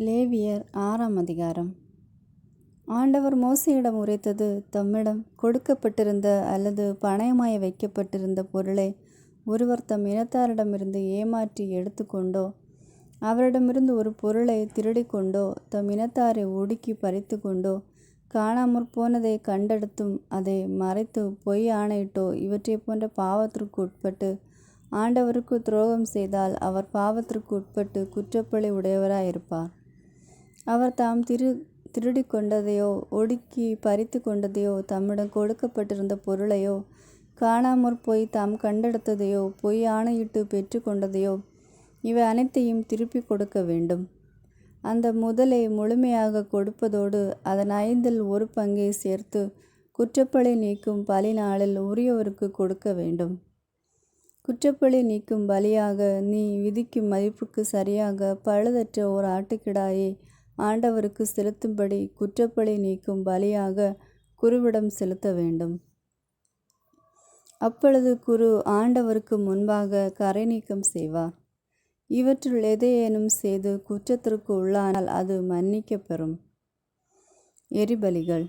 லேவியர் 6ஆம் அதிகாரம். ஆண்டவர் மோசேயிடம் உரைத்தது, தம்மிடம் கொடுக்கப்பட்டிருந்த அல்லது பணயமாய் வைக்கப்பட்டிருந்த பொருளை ஒருவர் தம் இனத்தாரிடமிருந்து ஏமாற்றி எடுத்துக்கொண்டோ, அவரிடமிருந்து ஒரு பொருளை திருடிக்கொண்டோ, தம் இனத்தாரை ஒடுக்கி பறித்து கொண்டோ, காணாமற் போனதை கண்டெடுத்தும் அதை மறைத்து பொய் ஆணையிட்டோ, இவற்றை போன்ற பாவத்திற்கு உட்பட்டு ஆண்டவருக்கு துரோகம் செய்தால் அவர் பாவத்திற்கு உட்பட்டு குற்றப்பழி உடையவராயிருப்பார். அவர் தாம் திருடி கொண்டதையோ, ஒடுக்கி பறித்து கொண்டதையோ, தம்மிடம் கொடுக்கப்பட்டிருந்த பொருளையோ, காணாமற் போய் தாம் கண்டெடுத்ததையோ, பொய் ஆணையிட்டு பெற்று கொண்டதையோ, இவை அனைத்தையும் திருப்பி கொடுக்க வேண்டும். அந்த முதலை முழுமையாக கொடுப்பதோடு அதன் 5இல் ஒரு பங்கை சேர்த்து குற்றப்பழி நீக்கும் பலி நாளில் உரியவருக்கு கொடுக்க வேண்டும். குற்றப்பழி நீக்கும் பலியாக நீ விதிக்கும் மதிப்புக்கு சரியாக பழுதற்ற ஓர் ஆட்டுக்கிடாயை ஆண்டவருக்கு செலுத்தும்படி குற்றப்பழி நீக்கும் பலியாக குருவிடம் செலுத்த வேண்டும். அப்பொழுது குரு ஆண்டவருக்கு முன்பாக கறை நீக்கம் செய்வார். இவற்றுள் எதையேனும் செய்து குற்றத்திற்கு உள்ளானால் அது மன்னிக்கப்பெறும். எரிபலிகள்.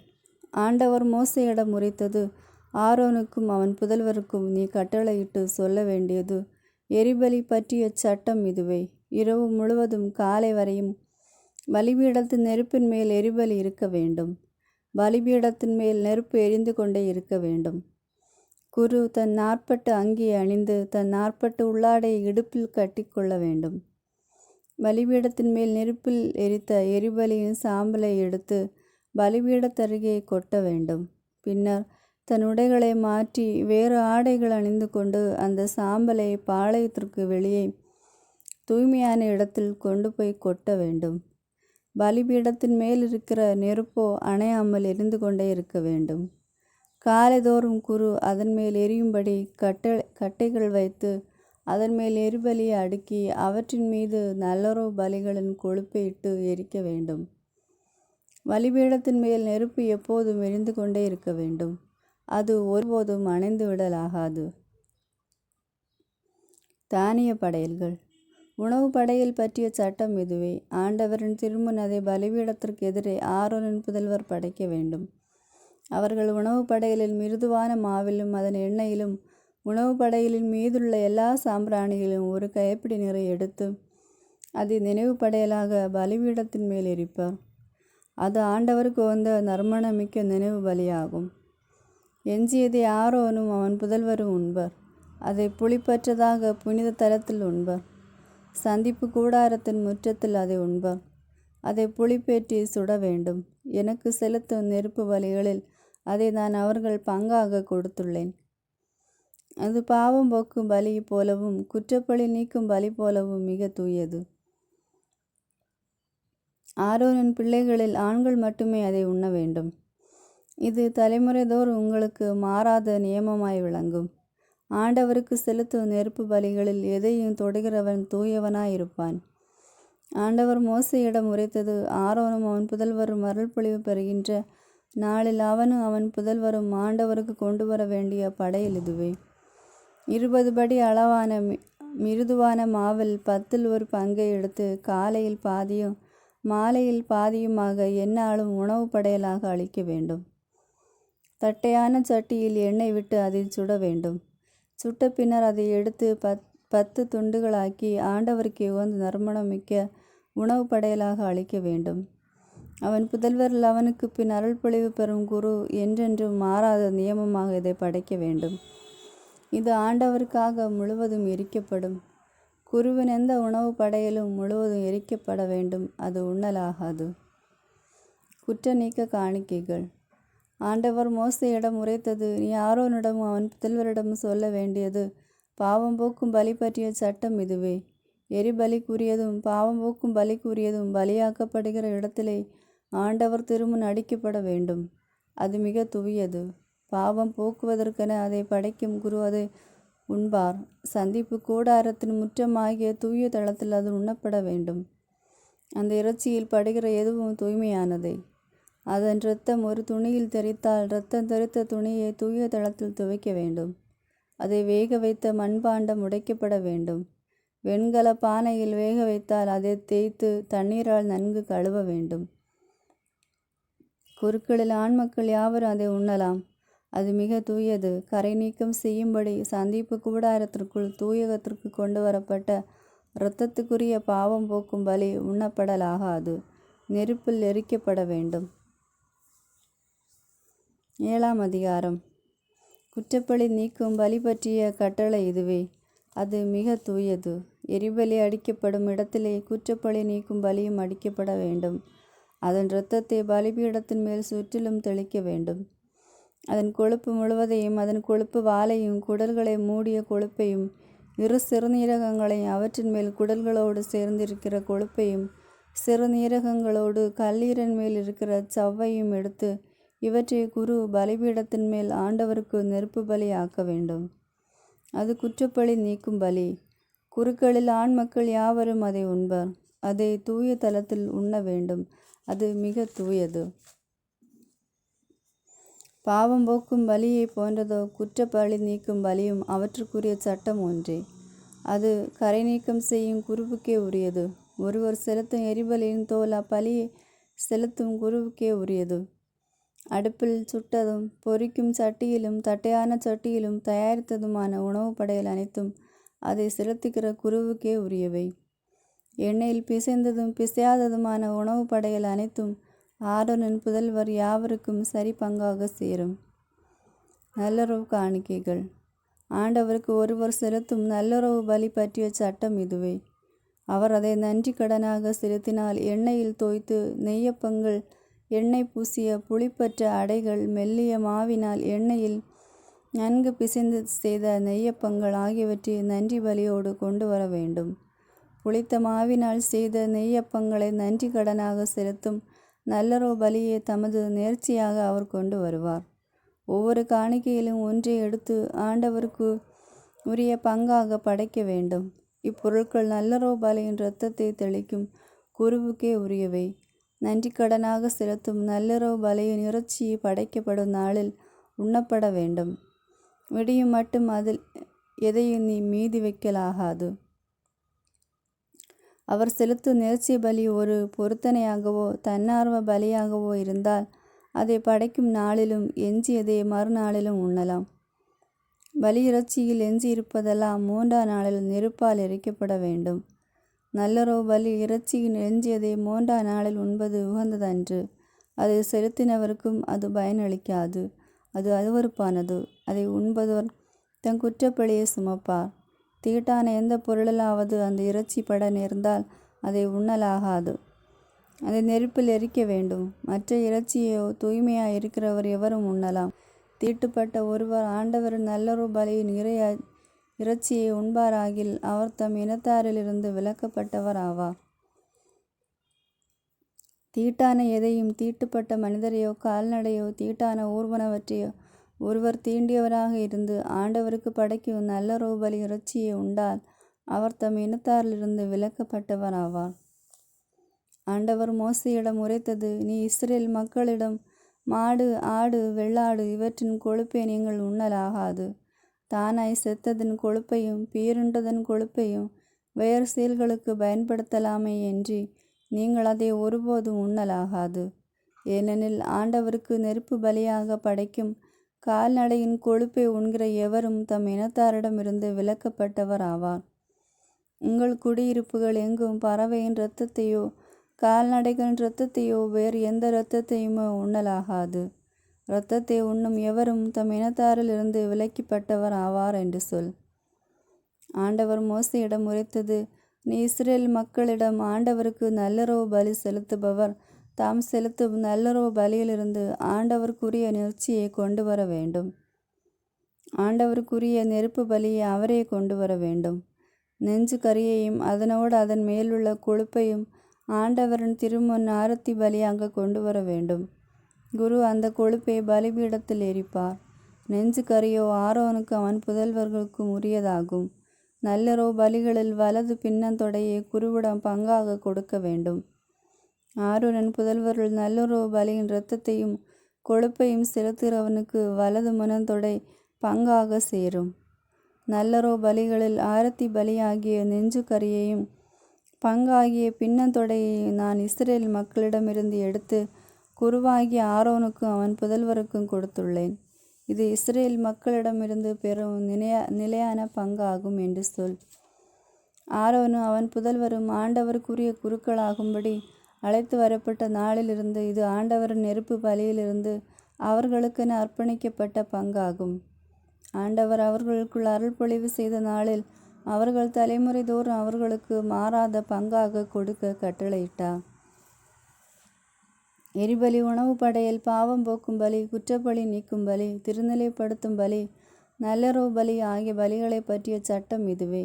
ஆண்டவர் மோசேயிடம் உரைத்தது, ஆரோனுக்கும் அவன் புதல்வருக்கும் நீ கட்டளையிட்டு சொல்ல வேண்டியது, எரிபலி பற்றிய சட்டம் இதுவே. இரவு முழுவதும் காலை வரையும் பலிபீடத்தின் நெருப்பின் மேல் எரிபலி இருக்க வேண்டும். பலிபீடத்தின் மேல் நெருப்பு எரிந்து கொண்டே இருக்க வேண்டும். குரு தன் 40 அங்கியை அணிந்து தன் 40 உள்ளாடையை இடுப்பில் கட்டி கொள்ள வேண்டும். பலிபீடத்தின் மேல் நெருப்பில் எரித்த எரிபலியின் சாம்பலை எடுத்து பலிபீடத்தருகே கொட்ட வேண்டும். பின்னர் தன் உடைகளை மாற்றி வேறு ஆடைகள் அணிந்து கொண்டு அந்த சாம்பலை பாளையத்திற்கு வெளியே தூய்மையான இடத்தில் கொண்டு போய் கொட்ட வேண்டும். பலிபீடத்தின் மேல் இருக்கிற நெருப்போ அணையாமல் எரிந்து கொண்டே இருக்க வேண்டும். காலைதோறும் குரு அதன் மேல் எரியும்படி கட்டைகள் வைத்து அதன் மேல் எரிபலியை அடுக்கி அவற்றின் மீது நல்லுறவு பலிகளின் கொழுப்பை இட்டு எரிக்க வேண்டும். பலிபீடத்தின் மேல் நெருப்பு எப்போதும் எரிந்து கொண்டே இருக்க வேண்டும். அது ஒருபோதும் அணைந்து விடலாகாது. தானிய படையல்கள். உணவு படையல் பற்றிய சட்டம் இதுவே. ஆண்டவரின் திருமுன் அதை பலிபீடத்திற்கு எதிரே ஆரோனின் புதல்வர் படைக்க வேண்டும். அவர்கள் உணவு படையலில் மிருதுவான மாவிலும் அதன் எண்ணெயிலும் உணவு படையலின் மீதுள்ள எல்லா சாம்பிராணிகளிலும் ஒரு கைப்பிடி நிறை எடுத்து அதை நினைவு படையலாக பலிபீடத்தின் மேல் எரிப்பார். அது ஆண்டவருக்கு உகந்த நறுமணமிக்க நினைவு பலியாகும். எஞ்சியதை ஆரோனும் அவன் புதல்வரும் உண்பர். அதை புளிப்பற்றதாக புனித தலத்தில் உண்பர். சந்திப்பு கூடாரத்தின் முற்றத்தில் அதை உண்பர். அதை புளிப்பேற்றி சுட வேண்டும். எனக்கு செலுத்தும் நெருப்பு பலிகளில் அதை நான் அவர்கள் பங்காக கொடுத்துள்ளேன். அது பாவம் போக்கும் பலி போலவும் குற்றப்பழி நீக்கும் பலி போலவும் மிக தூயது. ஆரோனின் பிள்ளைகளில் ஆண்கள் மட்டுமே அதை உண்ண வேண்டும். இது தலைமுறைதோறும் உங்களுக்கு மாறாத நியமமாய் விளங்கும். ஆண்டவருக்கு செலுத்தும் நெருப்பு பலிகளில் எதையும் தொடுகிறவன் தூயவனாயிருப்பான். ஆண்டவர் மோசேயிடம் உரைத்தது, ஆரோனும் அவன் புதல்வரும் அருள்பொழிவு பெறுகின்ற நாளில் அவனும் அவன் புதல்வரும் ஆண்டவருக்கு கொண்டு வர வேண்டிய படையல் இதுவே. 20 படி அளவான மிருதுவான மாவில் 10இல் ஒரு பங்கை எடுத்து காலையில் பாதியும் மாலையில் பாதியுமாக எந்நாளும் உணவு படையலாக அளிக்க வேண்டும். தட்டையான சட்டியில் எண்ணெய் விட்டு அதில் சுட வேண்டும். சுட்ட பின்னர் அதை எடுத்து 10 துண்டுகளாக்கி ஆண்டவருக்கு உகந்த நறுமணமிக்க உணவு படையலாக அளிக்க வேண்டும். அவன் புதல்வரில் அவனுக்கு பின் அருள்பொழிவு பெறும் குரு என்றென்றும் மாறாத நியமமாக இதை படைக்க வேண்டும். இது ஆண்டவருக்காக முழுவதும் எரிக்கப்படும். குருவின் எந்த உணவு படையலும் முழுவதும் எரிக்கப்பட வேண்டும். அது உண்ணலாகாது. குற்ற நீக்க காணிக்கைகள். ஆண்டவர் மோசேயிடம் உரைத்தது, நீ ஆரோனிடமும் அவன் புதல்வரிடமும் சொல்ல வேண்டியது, பாவம் போக்கும் பலி பற்றிய சட்டம் இதுவே. எரிபலிக்குரியதும் பாவம் போக்கும் பலிக்குரியதும் பலியாக்கப்படுகிற இடத்திலே ஆண்டவர் திருமுன் அடிக்கப்பட வேண்டும். அது மிக தூயது. பாவம் போக்குவதற்கென அதை படைக்கும் குரு அதை உண்பார். சந்திப்பு கூடாரத்தின் முற்றமாகிய தூய தளத்தில் அது உண்ணப்பட வேண்டும். அந்த இறைச்சியில் படுகிற எதுவும் தூய்மையானதே. அதன் இரத்தம் ஒரு துணியில் தெறித்தால் இரத்தம் தெறித்த துணியை தூய தளத்தில் துவைக்க வேண்டும். அதை வேக வைத்த மண்பாண்டம் உடைக்கப்பட வேண்டும். வெண்கல பானையில் வேக வைத்தால் அதை தேய்த்து தண்ணீரால் நன்கு கழுவ வேண்டும். குருக்களில் ஆண்மக்கள் யாவரும் அதை உண்ணலாம். அது மிக தூயது. கரை நீக்கம் செய்யும்படி சந்திப்பு கூடாரத்திற்குள் தூயகத்திற்கு கொண்டு வரப்பட்ட இரத்தத்துக்குரிய பாவம் போக்கும் பலி உண்ணப்படலாகாது. நெருப்பில் எரிக்கப்பட வேண்டும். 7ஆம் அதிகாரம். குற்றப்பழி நீக்கும் பலி பற்றிய கட்டளை இதுவே. அது மிக தூயது. எரிபலி அடிக்கப்படும் இடத்திலே குற்றப்பழி நீக்கும் பலியும் அடிக்கப்பட வேண்டும். அதன் இரத்தத்தை பலிபீடத்தின் மேல் சுற்றிலும் தெளிக்க வேண்டும். அதன் கொழுப்பு முழுவதையும், அதன் கொழுப்பு வாலையும், குடல்களை மூடிய கொழுப்பையும், இரு சிறுநீரகங்களையும், அவற்றின் மேல் குடல்களோடு சேர்ந்திருக்கிற கொழுப்பையும், சிறுநீரகங்களோடு கல்லீரன் மேல் இருக்கிற சவ்வையும் எடுத்து இவற்றை குரு பலிபீடத்தின் மேல் ஆண்டவருக்கு நெருப்பு பலி ஆக்க வேண்டும். அது குற்றப்பழி நீக்கும் பலி. குருக்களில் ஆண் மக்கள் யாவரும் அதை உண்பர். அதை தூய தலத்தில் உண்ண வேண்டும். அது மிக தூயது. பாவம் போக்கும் பலியை போன்றதோ குற்றப்பழி நீக்கும் பலியும் அவற்றுக்குரிய சட்டம் ஒன்றே. அது கரை நீக்கம் செய்யும் குருவுக்கே உரியது. ஒருவர் செலுத்தும் எரிபலியின் தோல் அப்பலியை செலுத்தும் குருவுக்கே உரியது. அடுப்பில் சுட்டதும் பொரிக்கும் சட்டியிலும் தட்டையான சட்டியிலும் தயாரித்ததுமான உணவு படையல் அனைத்தும் அதை செலுத்துகிற குருவுக்கே உரியவை. எண்ணெயில் பிசைந்ததும் பிசையாததுமான உணவு படையல் அனைத்தும் ஆரோனின் புதல்வர் யாவருக்கும் சரி பங்காக சேரும். நல்லுறவு காணிக்கைகள். ஆண்டவருக்கு ஒருவர் செலுத்தும் நல்லுறவு பலி பற்றிய சட்டம் இதுவே. அவர் அதை நன்றி கடனாக செலுத்தினால் எண்ணெயில் தோய்த்து நெய்யப்பங்கள், எண்ணெய் பூசிய புளிப்பற்ற அடைகள், மெல்லிய மாவினால் எண்ணெயில் நன்கு பிசைந்து செய்த நெய்யப்பங்கள் ஆகியவற்றை நன்றி பலியோடு கொண்டு வர வேண்டும். புளித்த மாவினால் செய்த நெய்யப்பங்களை நன்றி கடனாக செலுத்தும் நல்லுறவு பலியை தமது நேர்ச்சியாக அவர் கொண்டு வருவார். ஒவ்வொரு காணிக்கையிலும் ஒன்றை எடுத்து ஆண்டவருக்கு உரிய பங்காக படைக்க வேண்டும். இப்பொருட்கள் நல்லுறவு பலியின் இரத்தத்தை தெளிக்கும் குருவுக்கே உரியவை. நன்றி கடனாக செலுத்தும் நல்லுறவு பலியின் இறைச்சி படைக்கப்படும் நாளில் உண்ணப்பட வேண்டும். விடியும் மட்டும் அதில் எதையும் நீ மீதி வைக்கலாகாது. அவர் செலுத்தும் நேர்ச்சி பலி ஒரு பொருத்தனையாகவோ தன்னார்வ பலியாகவோ இருந்தால் அதை படைக்கும் நாளிலும் எஞ்சியதை மறுநாளிலும் உண்ணலாம். பலி இறைச்சியில் எஞ்சியிருப்பதெல்லாம் 3ஆம் நாளில் நெருப்பால் எரிக்கப்பட வேண்டும். நல்லுறவு பலி இறைச்சியின் எஞ்சியதை 3ஆம் நாளில் உண்பது உகந்ததன்று. அதை செலுத்தினவருக்கும் அது பயனளிக்காது. அது அருவருப்பானது. அதை உண்பவர் தன் குற்றப்பழியை சுமப்பார். தீட்டான எந்த பொருளாவது அந்த இறைச்சி பட நேர்ந்தால் அதை உண்ணலாகாது. அதை நெருப்பில் எரிக்க வேண்டும். மற்ற இறைச்சியோ தூய்மையாக இருக்கிறவர் எவரும் உண்ணலாம். தீட்டுப்பட்ட ஒருவர் ஆண்டவரின் நல்லுறவு பலியின் இறைச்சியை உண்பாராகில் அவர் தம் இனத்தாரிலிருந்து விலக்கப்பட்டவர் ஆவார். தீட்டான எதையும், தீட்டுப்பட்ட மனிதரையோ கால்நடையோ தீட்டான ஊர்வனவற்றையோ ஒருவர் தீண்டியவராக இருந்து ஆண்டவருக்கு படைக்கும் நல்லுறவு பலி இறைச்சியை உண்டால் அவர் தம் இனத்தாரிலிருந்து விலக்கப்பட்டவர் ஆவார். ஆண்டவர் மோசேயிடம் உரைத்தது: நீ இஸ்ரேல் மக்களிடம், மாடு, ஆடு, வெள்ளாடு இவற்றின் கொழுப்பை நீங்கள் உண்ணலாகாது. தானாய் செத்ததன் கொழுப்பையும் பீருண்டதன் கொழுப்பையும் வேறு செயல்களுக்கு பயன்படுத்தலாமே என்று நீங்கள் அதை ஒருபோதும் உண்ணலாகாது. ஏனெனில் ஆண்டவருக்கு நெருப்பு பலியாக படைக்கும் கால்நடையின் கொழுப்பை உண்கிற எவரும் தம் இனத்தாரிடமிருந்து விலக்கப்பட்டவர் ஆவார். உங்கள் குடியிருப்புகள் எங்கும் பறவையின் இரத்தத்தையோ கால்நடைகளின் இரத்தத்தையோ வேறு எந்த இரத்தத்தையுமோ உண்ணலாகாது. இரத்தத்தை உண்ணும் எவரும் தம் இனத்தாரிலிருந்து விலக்கப்பட்டவர் ஆவார் என்று சொல். ஆண்டவர் மோசேயிடம் உரைத்தது: நீ இஸ்ரேல் மக்களிடம், ஆண்டவருக்கு நல்லுறவு பலி செலுத்துபவர் தாம் செலுத்தும் நல்லுறவு பலியிலிருந்து ஆண்டவருக்குரிய நேர்ச்சியை கொண்டு வர வேண்டும். ஆண்டவருக்குரிய நெருப்பு பலியை அவரே கொண்டு வர வேண்டும். நெஞ்சு கறியையும் அதனோடு அதன் மேலுள்ள கொழுப்பையும் ஆண்டவரின் திருமுன் ஆரத்தி பலியாக கொண்டு வர வேண்டும். குரு அந்த கொழுப்பை பலிபீடத்தில் எரிப்பார். நெஞ்சு கறியோ ஆரோனுக்கு அவன் புதல்வர்களுக்கும் உரியதாகும். நல்லுறவு பலிகளில் வலது பின்னந்தொடையை குருவிடம் பங்காக கொடுக்க வேண்டும். ஆரோனின் புதல்வர்கள் நல்லுறவு பலியின் இரத்தத்தையும் கொழுப்பையும் செலுத்துகிறவனுக்கு வலது முனந்தொடை பங்காக சேரும். நல்லரோ பலிகளில் ஆரத்தி பலியாகிய நெஞ்சு கறியையும் பங்காகிய பின்னந்தொடையையும் நான் இஸ்ரேல் மக்களிடமிருந்து எடுத்து குருவாகிய ஆரோனுக்கும் அவன் புதல்வருக்கும் கொடுத்துள்ளேன். இது இஸ்ரேல் மக்களிடமிருந்து பெறும் நிலையான பங்காகும் என்று சொல். ஆரோனும் அவன் புதல்வரும் ஆண்டவருக்குரிய குருக்களாகும்படி அழைத்து வரப்பட்ட நாளிலிருந்து இது ஆண்டவரின் நெருப்பு பலியிலிருந்து அவர்களுக்கென அர்ப்பணிக்கப்பட்ட பங்காகும். ஆண்டவர் அவர்களுக்குள் அருள்பொழிவு செய்த நாளில் அவர்கள் தலைமுறை தோறும் அவர்களுக்கு மாறாத பங்காக கொடுக்க கட்டளையிட்டார். எரிபலி, உணவு படையல், பாவம் போக்கும் பலி, குற்றப்பலி நீக்கும் பலி, திருநிலைப்படுத்தும் பலி, நல்லரோ பலி ஆகிய பலிகளை பற்றிய சட்டம் இதுவே.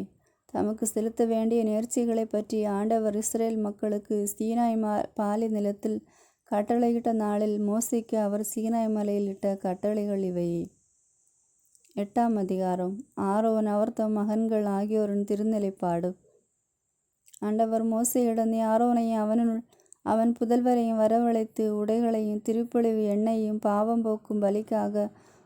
தமக்கு செலுத்த வேண்டிய நேர்ச்சிகளை பற்றி ஆண்டவர் இஸ்ரேல் மக்களுக்கு சீனாய் பாலை நிலத்தில் கட்டளையிட்ட நாளில் மோசேக்கு அவர் சீனாய் மலையில் இட்ட கட்டளைகள் இவையே. 8ஆம் அதிகாரம். ஆரோன் அவர் தம் மகன்கள் ஆகியோரின் திருநிலைப்பாடு. ஆண்டவர் மோசேயிடம், நீ ஆரோனையும் அவன் புதல்வரையும் வரவழைத்து உடைகளையும் திருப்பொழிவு எண்ணெயையும் பாவம் போக்கும் பலிக்காக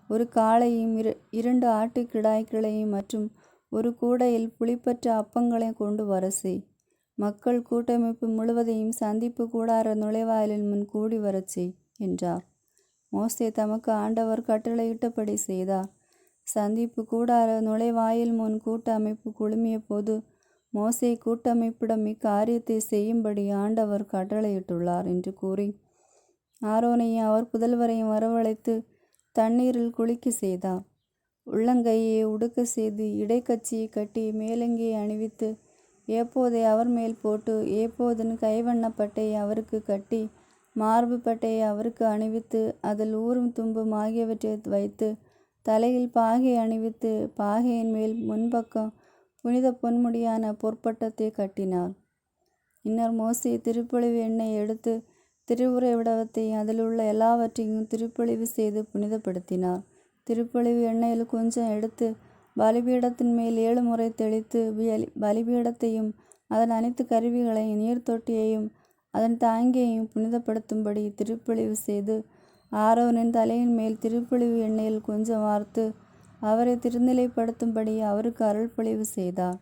ஒரு காளையும் 2 ஆட்டுக்கிடாய்களையும் மற்றும் ஒரு கூடையில் புளிப்பற்ற அப்பங்களையும் கொண்டு வரசெய். மக்கள் கூட்டமைப்பு முழுவதையும் சந்திப்பு கூடார நுழைவாயிலின் முன் கூடி வரச்செய் என்றார். மோசே தமக்கு ஆண்டவர் கட்டளையிட்டபடி செய்தார். சந்திப்பு கூடார நுழைவாயில் முன் கூட்டமைப்பு குழுமிய போது மோசே கூட்டமைப்பிடம் இக்காரியத்தை செய்யும்படி ஆண்டவர் கட்டளையிட்டுள்ளார் என்று கூறி ஆரோனையும் அவர் புதல்வரையும் வரவழைத்து தண்ணீரில் குளிக்க செய்தார். உள்ளங்கையை உடுக்க செய்து இடைக்கச்சியை கட்டி மேலங்கியை அணிவித்து ஏப்போதை அவர் மேல் போட்டு ஏப்போதின் கைவண்ண பட்டையை அவருக்கு கட்டி மார்பு பட்டையை அவருக்கு அணிவித்து அதில் ஊரும் தும்பும் ஆகியவற்றை வைத்து தலையில் பாகை அணிவித்து பாகையின் மேல் முன்பக்கம் புனித பொன்முடியான பொற்பட்டத்தை கட்டினார். இன்னர் மோசே திருப்பொழிவு எண்ணெய் எடுத்து திருவுறைவிடத்தையும் அதில் உள்ள எல்லாவற்றையும் திருப்பொழிவு செய்து புனிதப்படுத்தினார். திருப்பொழிவு எண்ணெயில் கொஞ்சம் எடுத்து பலிபீடத்தின் மேல் 7 முறை தெளித்து பலிபீடத்தையும் அதன் அனைத்து கருவிகளையும் நீர்த்தொட்டியையும் அதன் தாங்கியையும் புனிதப்படுத்தும்படி திருப்பொழிவு செய்து ஆரோனின் தலையின் மேல் திருப்பொழிவு எண்ணெயில் கொஞ்சம் வார்த்து அவரை திருநிலைப்படுத்தும்படி அவருக்கு அருள்பொழிவு செய்தார்.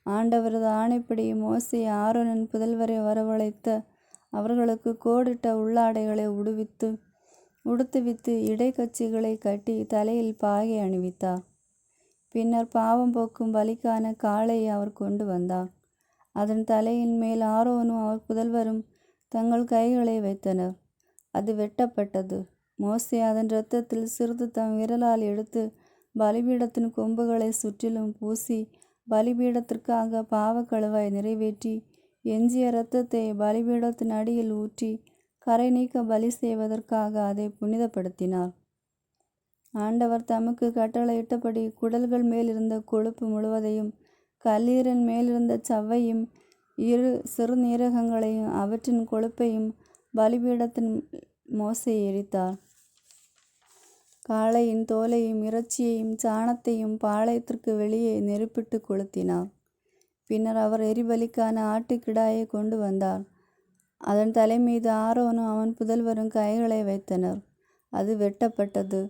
ஆண்டவரது ஆணைப்படி மோசே ஆரோனின் புதல்வரை வரவழைத்த அவர்களுக்கு கோடிட்ட உள்ளாடைகளை உடுத்துவித்து இடைக்கச்சிகளை கட்டி தலையில் பாகை அணிவித்தார். பின்னர் பாவம் போக்கும் பலிக்கான காளையை அவர் கொண்டு வந்தார். அதன் தலையின் மேல் ஆரோனும் அவர் புதல்வரும் தங்கள் கைகளை வைத்தனர். அது வெட்டப்பட்டது. மோசே அதன் இரத்தத்தில் சிறிது தம் விரலால் எடுத்து பலிபீடத்தின் கொம்புகளை சுற்றிலும் பூசி பலிபீடத்திற்காக பாவக்கழுவாய் நிறைவேற்றி எஞ்சிய இரத்தத்தை பலிபீடத்தின் அடியில் ஊற்றி கரை நீக்க பலி செய்வதற்காக அதை புனிதப்படுத்தினார். ஆண்டவர் தமக்கு கட்டளையிட்டபடி குடல்கள் மேலிருந்த கொழுப்பு முழுவதையும் கல்லீரல் மேலிருந்த சவ்வையும் 2 சிறுநீரகங்களையும் அவற்றின் கொழுப்பையும் பலிபீடத்தின் மோசே எரித்தார். காளையின் தோலையும் இறைச்சியையும் சாணத்தையும் பாளையத்திற்கு வெளியே நெருப்பிட்டு கொளுத்தினார். பின்னர் அவர் எரிபலிக்கான ஆட்டுக்கிடாயை கொண்டு வந்தார். அதன் தலைமீது ஆரோனும் அவன் புதல்வரும் கைகளை வைத்தனர். அது வெட்டப்பட்டது.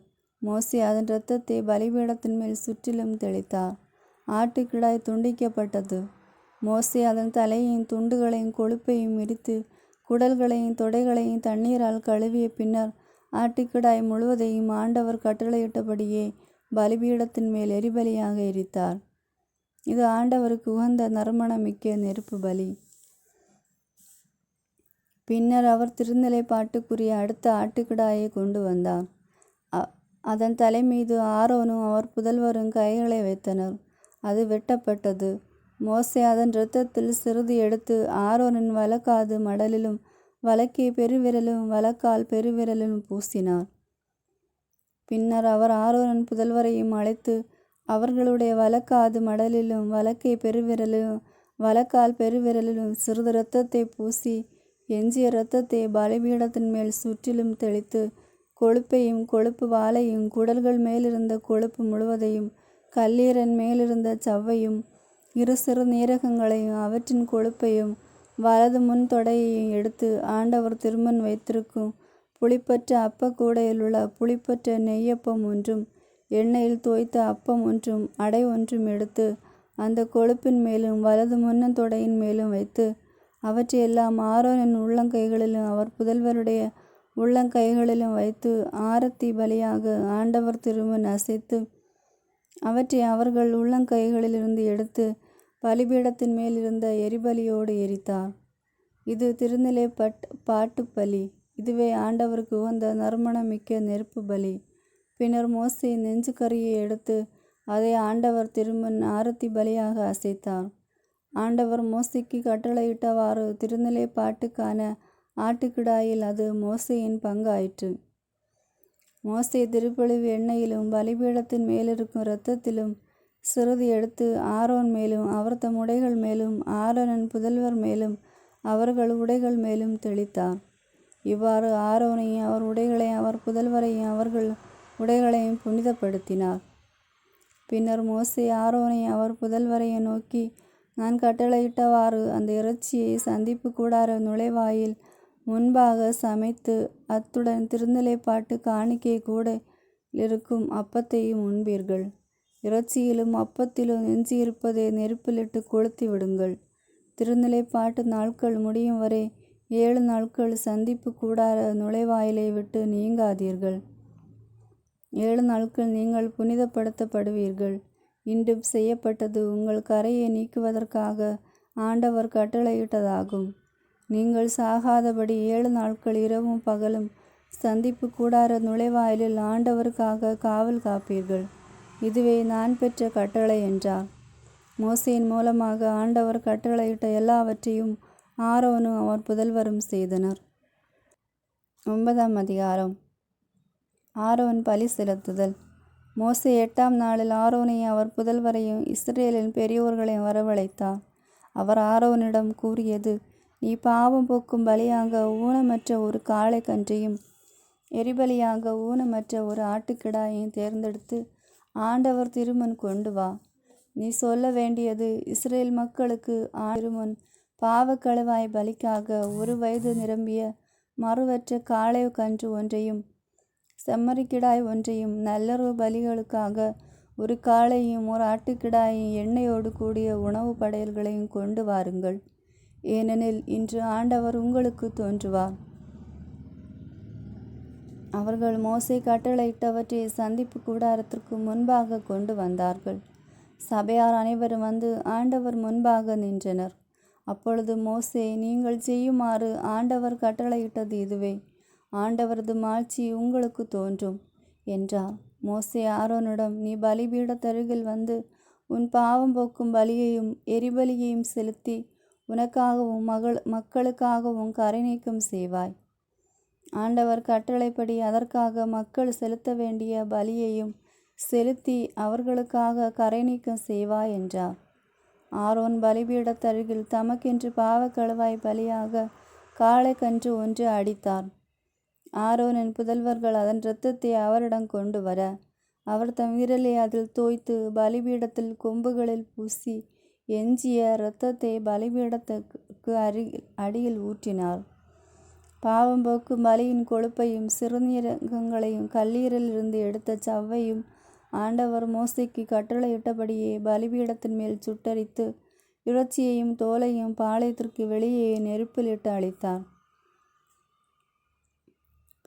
மோசே அதன் இரத்தத்தை பலிபீடத்தின் மேல் சுற்றிலும் தெளித்தார். ஆட்டுக்கிடாய் துண்டிக்கப்பட்டது. மோசே அதன் தலையையும் துண்டுகளையும் கொழுப்பையும் இடித்து குடல்களையும் தொடைகளையும் தண்ணீரால் கழுவிய பின்னர் ஆட்டுக்கிடாய் முழுவதையும் ஆண்டவர் கட்டளையிட்டபடியே பலிபீடத்தின் மேல் எரிபலியாக எரித்தார். இது ஆண்டவருக்கு உகந்த நறுமணமிக்க நெருப்பு பலி. பின்னர் அவர் திருநிலைப்பாட்டுக்குரிய அடுத்த ஆட்டுக்கிடாயை கொண்டு வந்தார். அதன் தலைமீது ஆரோனும் அவர் புதல்வரும் கைகளை வைத்தனர். அது வெட்டப்பட்டது. மோசே அதன் இரத்தத்தில் சிறிது எடுத்து ஆரோனின் வலக்காது மடலிலும் வலக்கை பெருவிரலும் வலக்கால் பெருவிரலிலும் பூசினார். பின்னர் அவர் ஆரோனின் புதல்வரையும் அழைத்து அவர்களுடைய வலக்காது மடலிலும் வலக்கை பெருவிரலிலும் வலக்கால் பெருவிரலிலும் சிறிது இரத்தத்தை பூசி எஞ்சிய இரத்தத்தை பலிபீடத்தின் மேல் சுற்றிலும் தெளித்து கொழுப்பையும் கொழுப்பு வாலையும் குடல்கள் மேலிருந்த கொழுப்பு முழுவதையும் கல்லீரன் மேலிருந்த சவ்வையும் 2 சிறு நீரகங்களையும் அவற்றின் கொழுப்பையும் வலது முன் தொடையையும் எடுத்து ஆண்டவர் திருமுன் வைத்திருக்கும் புளிப்பற்ற அப்பக்கூடையில் உள்ள புளிப்பற்ற நெய்யப்பம் ஒன்றும் எண்ணெயில் தோய்த்த அப்பம் ஒன்றும் அடை ஒன்றும் எடுத்து அந்த கொழுப்பின் மேலும் வலது முன்னந்தொடையின் மேலும் வைத்து அவற்றையெல்லாம் ஆரோனின் உள்ளங்கைகளிலும் அவர் புதல்வருடைய உள்ளங்கைகளிலும் வைத்து ஆரத்தி பலியாக ஆண்டவர் திருமுன் அசைத்து அவற்றை அவர்கள் உள்ளங்கைகளிலிருந்து எடுத்து பலிபீடத்தின் மேல் இருந்த எரிபலியோடு எரித்தார். இது திருநிலை பாட்டு பலி. இதுவே ஆண்டவருக்கு உகந்த நறுமணமிக்க நெருப்பு பலி. பின்னர் மோசே நெஞ்சு கறியை எடுத்து அதை ஆண்டவர் திருமுன் ஆரத்தி பலியாக அசைத்தார். ஆண்டவர் மோசேக்கு கட்டளையிட்டவாறு திருநிலை பாட்டுக்கான ஆட்டுக்கிடாயில் அது மோசேயின் பங்காயிற்று. மோசே திருப்பொழிவு எண்ணெயிலும் பலிபீடத்தின் மேலிருக்கும் இரத்தத்திலும் சிறிது எடுத்து ஆரோன் மேலும் அவர் தம் உடைகள் மேலும் ஆரோனின் புதல்வர் மேலும் அவர்கள் உடைகள் மேலும் தெளித்தார். இவ்வாறு ஆரோனையும் அவர் உடைகளையும் அவர் புதல்வரையும் அவர்கள் உடைகளையும் புனிதப்படுத்தினார். பின்னர் மோசே ஆரோனையும் அவர் புதல்வரையும் நோக்கி, நான் கட்டளையிட்டவாறு அந்த இறைச்சியை சந்திப்பு கூடார நுழைவாயில் முன்பாக சமைத்து அத்துடன் திருநிலைப்பாட்டு காணிக்கை கூட இருக்கும் அப்பத்தையும் உண்பீர்கள். இறைச்சியிலும் அப்பத்திலும் எஞ்சியிருப்பதை நெருப்பிலிட்டு கொளுத்தி விடுங்கள். திருநிலைப்பாட்டு நாட்கள் முடியும் வரை 7 நாட்கள் சந்திப்பு கூடார நுழைவாயிலை விட்டு நீங்காதீர்கள். 7 நாட்கள் நீங்கள் புனிதப்படுத்தப்படுவீர்கள். இன்றும் செய்யப்பட்டது உங்கள் கரையை நீக்குவதற்காக ஆண்டவர் கட்டளையிட்டதாகும். நீங்கள் சாகாதபடி 7 நாட்கள் இரவும் பகலும் சந்திப்பு கூடார நுழைவாயிலில் ஆண்டவருக்காக காவல் காப்பீர்கள். இதுவே நான் பெற்ற கட்டளை என்றார். மோசேயின் மூலமாக ஆண்டவர் கட்டளையிட்ட எல்லாவற்றையும் ஆரோனும் அவர் புதல்வரும் செய்தனர். 9ஆம் அதிகாரம். ஆரோன் பலி செலுத்துதல். மோசே 8ஆம் நாளில் ஆரோனையும் அவர் புதல்வரையும் இஸ்ரேலின் பெரியோர்களையும் வரவழைத்தார். அவர் ஆரோனிடம் கூறியது, நீ பாவம் போக்கும் பலியாக ஊனமற்ற ஒரு காளை கன்றையும் எரிபலியாக ஊனமற்ற ஒரு ஆட்டுக்கிடாயையும் தேர்ந்தெடுத்து ஆண்டவர் திருமுன் கொண்டு வா. நீ சொல்ல வேண்டியது, இஸ்ரேல் மக்களுக்கு திருமுன் பாவக்கழுவாய் பலிக்காக 1 வயது நிரம்பிய மறுவற்ற காளை கன்று ஒன்றையும் செம்மறிக்கிடாய் ஒன்றையும், நல்லுறவு பலிகளுக்காக 1 காளையும் 1 ஆட்டுக்கிடாயையும் எண்ணெயோடு கூடிய உணவு படையல்களையும் கொண்டு வாருங்கள். ஏனெனில் இன்று ஆண்டவர் உங்களுக்கு தோன்றுவார். அவர்கள் மோசே கட்டளையிட்டவற்றை சந்திப்பு கூடாரத்திற்கு முன்பாக கொண்டு வந்தார்கள். சபையார் அனைவரும் வந்து ஆண்டவர் முன்பாக நின்றனர். அப்பொழுது மோசே, நீங்கள் செய்யுமாறு ஆண்டவர் கட்டளையிட்டது இதுவே. ஆண்டவரது மாட்சி உங்களுக்கு தோன்றும் என்றார். மோசே ஆரோனிடம், நீ பலிபீடத்தருகில் வந்து உன் பாவம் போக்கும் பலியையும் எரிபலியையும் செலுத்தி உனக்காகவும் மக்களுக்காகவும் கரை நீக்கம் செய்வாய். ஆண்டவர் கட்டளைப்படி அதற்காக மக்கள் செலுத்த வேண்டிய பலியையும் செலுத்தி அவர்களுக்காக கரை நீக்கம் செய்வாய் என்றார். ஆரோன் பலிபீடத்தருகில் தமக்கென்று பாவக்கழுவாய் பலியாக காளை கன்று ஒன்று அடித்தார். ஆரோனின் புதல்வர்கள் அதன் இரத்தத்தை அவரிடம் கொண்டு வர, அவர் தம் விரலை அதில் தோய்த்து பலிபீடத்தில் கொம்புகளில் பூசி எஞ்சிய இரத்தத்தை பலிபீடத்துக்கு அடியில் ஊற்றினார். பாவம் போக்கும் பலியின் கொழுப்பையும் சிறுநீரகங்களையும் கல்லீரலிருந்து எடுத்த சவ்வையும் ஆண்டவர் மோசேக்கு கட்டளையிட்டபடியே பலிபீடத்தின் மேல் சுட்டரித்து இறைச்சியையும் தோலையும் பாளையத்திற்கு வெளியே நெருப்பிலிட்டு அழித்தார்.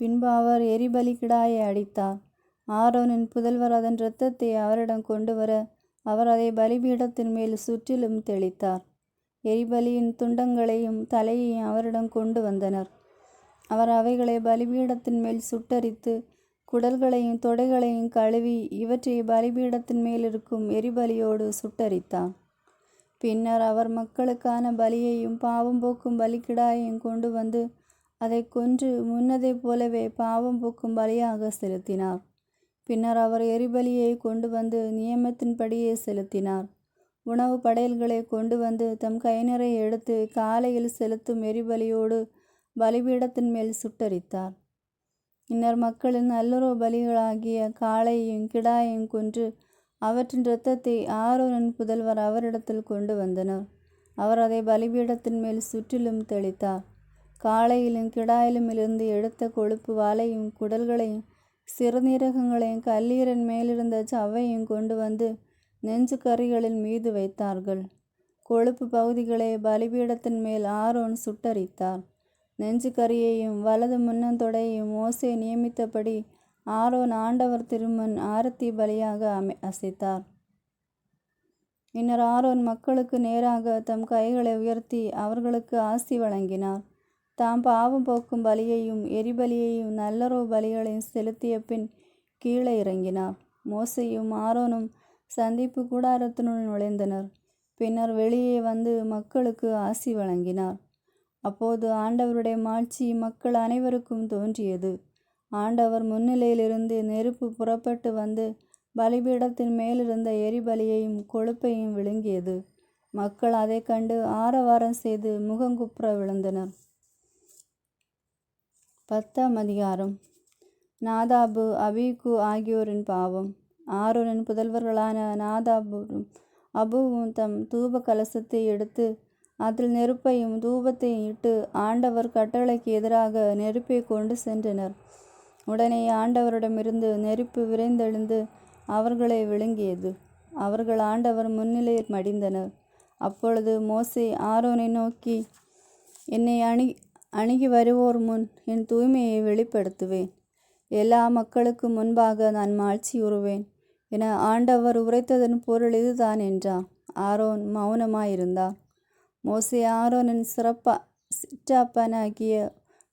பின்பு அவர் எரிபலி கிடாயை அடித்தார். ஆரோனின் புதல்வர் அதன் இரத்தத்தை அவரிடம் கொண்டு வர, அவர் அதை பலிபீடத்தின் மேல் சுற்றிலும் தெளித்தார். எரிபலியின் துண்டங்களையும் தலையையும் அவரிடம் கொண்டு வந்தனர். அவர் அவைகளை பலிபீடத்தின் மேல் சுட்டரித்து குடல்களையும் தொடைகளையும் கழுவி இவற்றை பலிபீடத்தின் மேல் இருக்கும் எரிபலியோடு சுட்டரித்தார். பின்னர் அவர் மக்களுக்கான பலியையும் பாவம் போக்கும் பலிக்கிடாயையும் கொண்டு வந்து அதை கொன்று முன்னதை போலவே பாவம் போக்கும் பலியாக செலுத்தினார். பின்னர் அவர் எரிபலியை கொண்டு வந்து நியமத்தின்படியே செலுத்தினார். உணவு படையல்களை கொண்டு வந்து தம் கை நிறைய எடுத்து காலையில் செலுத்தும் எரிபலியோடு பலிபீடத்தின் மேல் சுட்டரித்தார். பின்னர் மக்களின் நல்லுறவு பலிகளாகிய காளையையும் கிடாயையும் கொன்று அவற்றின் இரத்தத்தை ஆரோனின் புதல்வர் அவரிடத்தில் கொண்டு வந்தனர். அவர் அதை பலிபீடத்தின் மேல் சுற்றிலும் தெளித்தார். காளையிலும் கிடாயிலுமிருந்து எடுத்த கொழுப்பு வாலையும் குடல்களையும் சிறுநீரகங்களையும் கல்லீரன் மேலிருந்த சவ்வையும் கொண்டு வந்து நெஞ்சு கறிகளின் மீது வைத்தார்கள். கொழுப்பு பகுதிகளை பலிபீடத்தின் மேல் ஆரோன் சுட்டரித்தார். நெஞ்சு கறியையும் வலது முன்னந்தொடையையும் மோசே நியமித்தபடி ஆரோன் ஆண்டவர் திருமுன் ஆரத்தி பலியாக அசைத்தார். பின்னர் ஆரோன் மக்களுக்கு நேராக தம் கைகளை உயர்த்தி அவர்களுக்கு ஆசி வழங்கினார். தாம் பாவம் போக்கும் பலியையும் எரிபலியையும் நல்லறவு பலிகளையும் செலுத்திய பின் கீழே இறங்கினார். மோசேயும் ஆரோனும் சந்திப்பு கூடாரத்தினுள் நுழைந்தனர். பின்னர் வெளியே வந்து மக்களுக்கு ஆசி வழங்கினார். அப்போது ஆண்டவருடைய மாட்சி மக்கள் அனைவருக்கும் தோன்றியது. ஆண்டவர் முன்னிலையிலிருந்து நெருப்பு புறப்பட்டு வந்து பலிபீடத்தின் மேலிருந்த எரிபலியையும் கொழுப்பையும் விழுங்கியது. மக்கள் அதை கண்டு ஆரவாரம் செய்து முகங்குப்புற விழுந்தனர். 10ஆம் அதிகாரம். நாதாபு அபீகு ஆகியோரின் பாவம். ஆரோனின் புதல்வர்களான நாதாபும் அபுவும் தம் தூப கலசத்தை எடுத்து அதில் நெருப்பையும் தூபத்தையும் இட்டு ஆண்டவர் கட்டளைக்கு எதிராக நெருப்பை கொண்டு சென்றனர். உடனே ஆண்டவரிடமிருந்து நெருப்பு விரைந்தெழுந்து அவர்களை விழுங்கியது. அவர்கள் ஆண்டவர் முன்னிலையில் மடிந்தனர். அப்பொழுது மோசே ஆரோனை நோக்கி, என்னை அணுகி வருவோர் முன் என் தூய்மையை வெளிப்படுத்துவேன். எல்லா மக்களுக்கு முன்பாக நான் மாட்சியுறுவேன் என ஆண்டவர் உரைத்ததன் பொருள் இதுதான் என்றார். ஆரோன் மௌனமாயிருந்தார். மோசே ஆரோனின் சிற்றப்பனாகிய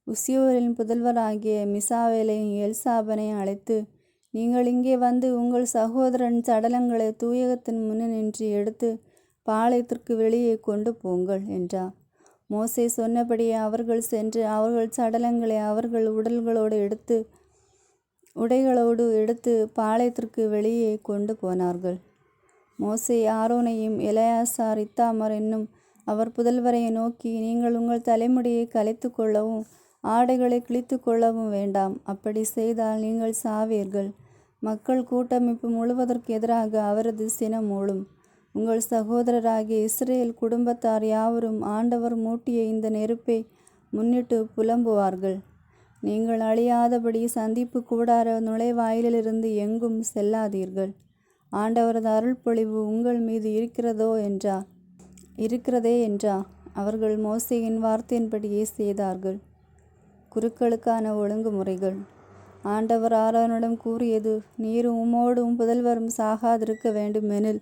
உசியோரின் புதல்வராகிய மிசாவேலையும் எல்சாபனையும் அழைத்து, நீங்கள் இங்கே வந்து உங்கள் சகோதரன் சடலங்களை தூயகத்தின் முன்னின்று எடுத்து பாளையத்திற்கு வெளியே கொண்டு போங்கள் என்றார். மோசே சொன்னபடியே அவர்கள் சென்று அவர்கள் சடலங்களை அவர்கள் உடைகளோடு எடுத்து பாளையத்திற்கு வெளியே கொண்டு போனார்கள். மோசே ஆரோனையும் எலெயாசார் இத்தாமார் என்னும் அவர் புதல்வரை நோக்கி, நீங்கள் உங்கள் தலைமுடியை கலைத்து கொள்ளவும் ஆடைகளை கிழித்து கொள்ளவும் வேண்டாம். அப்படி செய்தால் நீங்கள் சாவீர்கள். மக்கள் கூட்டமைப்பு முழுவதற்கு எதிராக அவரது சினம் மூளும். உங்கள் சகோதரராகிய இஸ்ரேல் குடும்பத்தார் யாவரும் ஆண்டவர் மூட்டிய இந்த நெருப்பை முன்னிட்டு புலம்புவார்கள். நீங்கள் அழியாதபடி சந்திப்பு கூடார நுழைவாயிலிருந்து எங்கும் செல்லாதீர்கள். ஆண்டவரது அருள்பொழிவு உங்கள் மீது இருக்கிறதே என்றார். அவர்கள் மோசேயின் வார்த்தையின்படியே செய்தார்கள். குருக்களுக்கான ஒழுங்குமுறைகள். ஆண்டவர் ஆரோனிடம் கூறியது, நீரும் உம்மோடும் புதல்வரும் சாகாதிருக்க வேண்டுமெனில்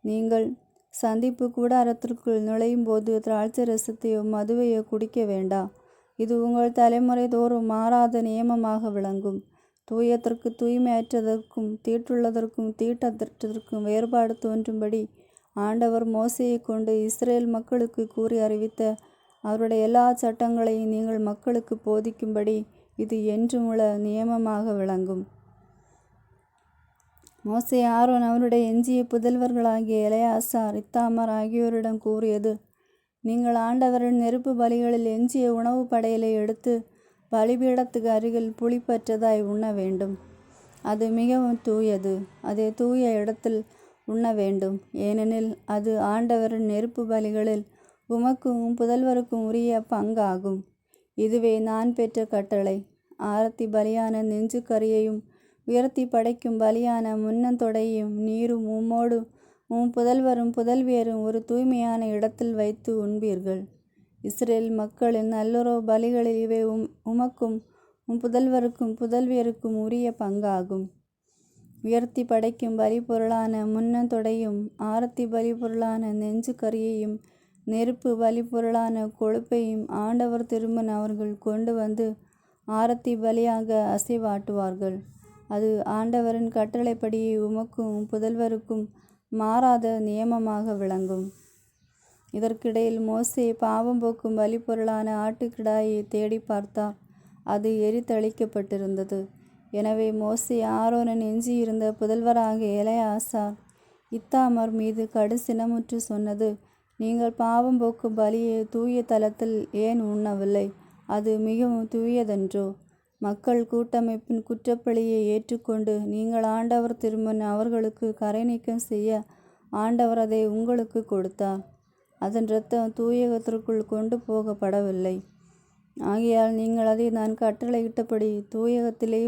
நீங்கள் சந்திப்பு கூடாரத்திற்குள் நுழையும் போது திராட்சை ரசத்தையோ மதுவையோ குடிக்க வேண்டா. இது உங்கள் தலைமுறை தோறும் மாறாத நியமமாக விளங்கும். தூயத்திற்கு தூய்மையற்றதற்கும் தீட்டுள்ளதற்கும் தீட்டற்றதற்கும் வேறுபாடு தோன்றும்படி ஆண்டவர் மோசேயை கொண்டு இஸ்ரேல் மக்களுக்கு கூறி அறிவித்த அவருடைய எல்லா சட்டங்களையும் நீங்கள் மக்களுக்கு போதிக்கும்படி இது என்றுமுள்ள நியமமாக விளங்கும். மோசே ஆரோன் அவருடைய எஞ்சிய புதல்வர்களாகிய எலெயாசார் இத்தாமார் ஆகியோரிடம் கூறியது, நீங்கள் ஆண்டவரின் நெருப்பு பலிகளில் எஞ்சிய உணவு படையலை எடுத்து பலிபீடத்துக்கு அருகில் புளிப்பற்றதாய் உண்ண வேண்டும். அது மிகவும் தூயது. அதை தூய இடத்தில் உண்ண வேண்டும். ஏனெனில் அது ஆண்டவரின் நெருப்பு பலிகளில் உமக்கும் புதல்வருக்கும் உரிய பங்காகும். இதுவே நான் பெற்ற கட்டளை. ஆரத்தி பலியான நெஞ்சு கறியையும் உயர்த்தி படைக்கும் பலியான முன்னந்தொடையும் நீரும் உம்மோடு உம் புதல்வரும் புதல்வியரும் ஒரு தூய்மையான இடத்தில் வைத்து உண்பீர்கள். இஸ்ரேல் மக்களின் நல்லுறவு பலிகளில் இவை உமக்கும் உம் புதல்வருக்கும் புதல்வியருக்கும் உரிய பங்காகும். உயர்த்தி படைக்கும் பலிப்பொருளான முன்னந்தொடையும் ஆரத்தி பலிப்பொருளான நெஞ்சு கறியையும் நெருப்பு பலிப்பொருளான கொழுப்பையும் ஆண்டவர் திருமுன் அவர்கள் கொண்டு வந்து ஆரத்தி பலியாக அசைவாட்டுவார்கள். அது ஆண்டவரின் கட்டளைப்படியே உமக்கும் புதல்வருக்கும் மாறாத நியமமாக விளங்கும். இதற்கிடையில் மோசே பாவம் போக்கும் பலிப்பொருளான ஆட்டுக்கிடாயை தேடி பார்த்தார். அது எரித்தளிக்கப்பட்டிருந்தது. எனவே மோசே ஆரோனின் எஞ்சியிருந்த புதல்வராகிய எலெயாசார் இத்தாமார் மீது கடுசினமுற்று சொன்னது, நீங்கள் பாவம் போக்கும் பலியை தூய தலத்தில் ஏன் உண்ணவில்லை? அது மிகவும் தூயதன்றோ? மக்கள் கூட்டமைப்பின் குற்றப்பழியை ஏற்றுக்கொண்டு நீங்கள் ஆண்டவர் திருமுன் அவர்களுக்கு கரை நீக்கம் செய்ய ஆண்டவர் அதை உங்களுக்கு கொடுத்தார். அதன் இரத்தம் தூயகத்திற்குள் கொண்டு போகப்படவில்லை. ஆகையால் நீங்கள் அதை நான் கட்டளையிட்டபடி தூயகத்திலே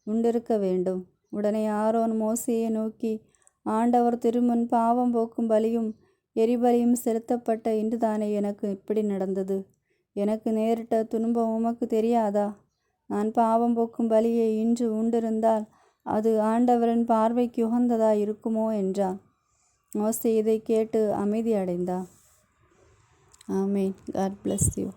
உண்டிருக்க வேண்டும். உடனே ஆரோன் மோசேயை நோக்கி, ஆண்டவர் திருமுன் பாவம் போக்கும் பலியும் எரிபலியும் செலுத்தப்பட்ட இன்றுதானே எனக்கு இப்படி நடந்தது. எனக்கு நேரிட்ட துன்பம் உமக்கு தெரியாதா? நான் பாவம் போக்கும் பலியை இன்று உண்டிருந்தால் அது ஆண்டவரின் பார்வைக்கு உகந்ததாய் இருக்குமோ என்றான். மோசே இதை கேட்டு அமைதி அடைந்தான். ஆமேன். God bless you.